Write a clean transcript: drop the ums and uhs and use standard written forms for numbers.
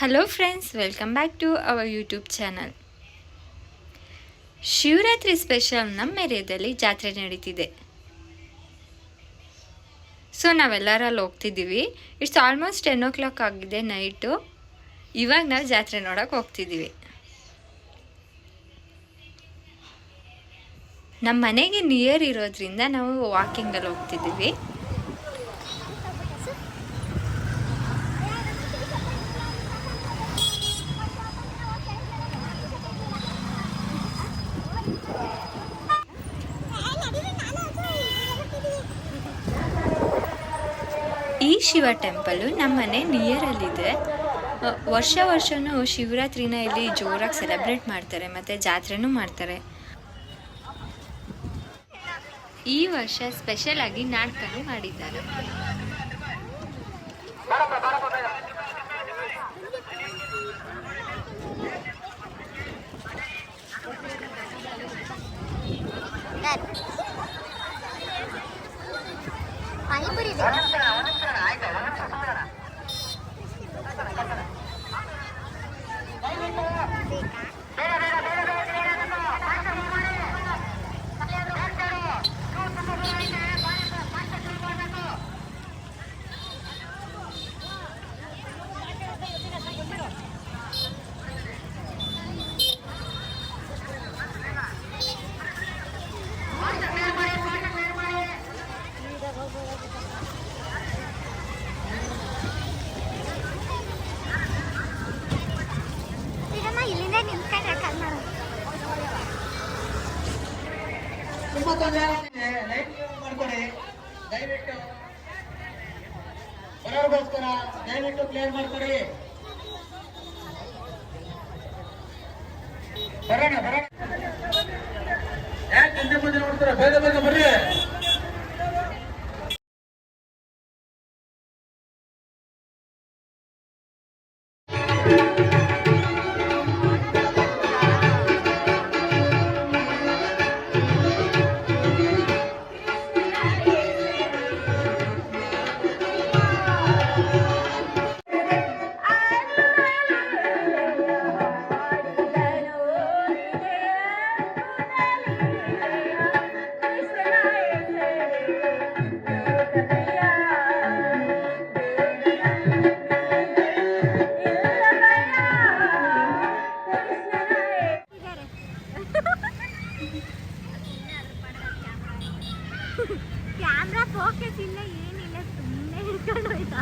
Hello friends, welcome back to our YouTube channel. Shivaratri special ನಮ್ಮ ಏರಿಯಾದಲ್ಲಿ ಜಾತ್ರೆ ನಡೀತಿದೆ. ಸೊ ನಾವೆಲ್ಲರಲ್ಲಿ ಹೋಗ್ತಿದ್ದೀವಿ. ಇಟ್ಸ್ ಆಲ್ಮೋಸ್ಟ್ 10 o'clock ಆಗಿದೆ ನೈಟು. ಇವಾಗ ನಾವು ಜಾತ್ರೆ ನೋಡೋಕೆ ಹೋಗ್ತಿದ್ದೀವಿ. ನಮ್ಮ ಮನೆಗೆ ನಿಯರ್ ಇರೋದ್ರಿಂದ ನಾವು ವಾಕಿಂಗಲ್ಲಿ ಹೋಗ್ತಿದ್ದೀವಿ. ಈ ಶಿವ ಟೆಂಪಲ್ಲು ನಮ್ಮ ಮನೆ ನಿಯರಲ್ಲಿದೆ. ವರ್ಷನೂ ಶಿವರಾತ್ರಿನ ಇಲ್ಲಿ ಜೋರಾಗಿ ಸೆಲೆಬ್ರೇಟ್ ಮಾಡ್ತಾರೆ ಮತ್ತು ಜಾತ್ರೆನೂ ಮಾಡ್ತಾರೆ. ಈ ವರ್ಷ ಸ್ಪೆಷಲ್ ಆಗಿ ನಾಟಕನೂ ಮಾಡಿದ್ದಾರೆ. ಬರೋರ್ಗೋಸ್ಕರ ದಯವಿಟ್ಟು ಕ್ಲಿಯರ್ ಮಾಡ್ಕೊಡಿ. ಬರೋಣ ಯಾಕೆ ಹಿಂದೆ ಮುಂದೆ ನೋಡ್ತೀರಾ? ಬೇಗ ಬೇಗ ಬರ್ರಿ. ಕ್ಯಾಮ್ರಾ ಫೋಕಸ್ ಇಲ್ಲ, ಏನಿಲ್ಲ, ಸುಮ್ಮನೆ ಹಿಡ್ಕೊಂಡು ಹೋಯ್ತಾ.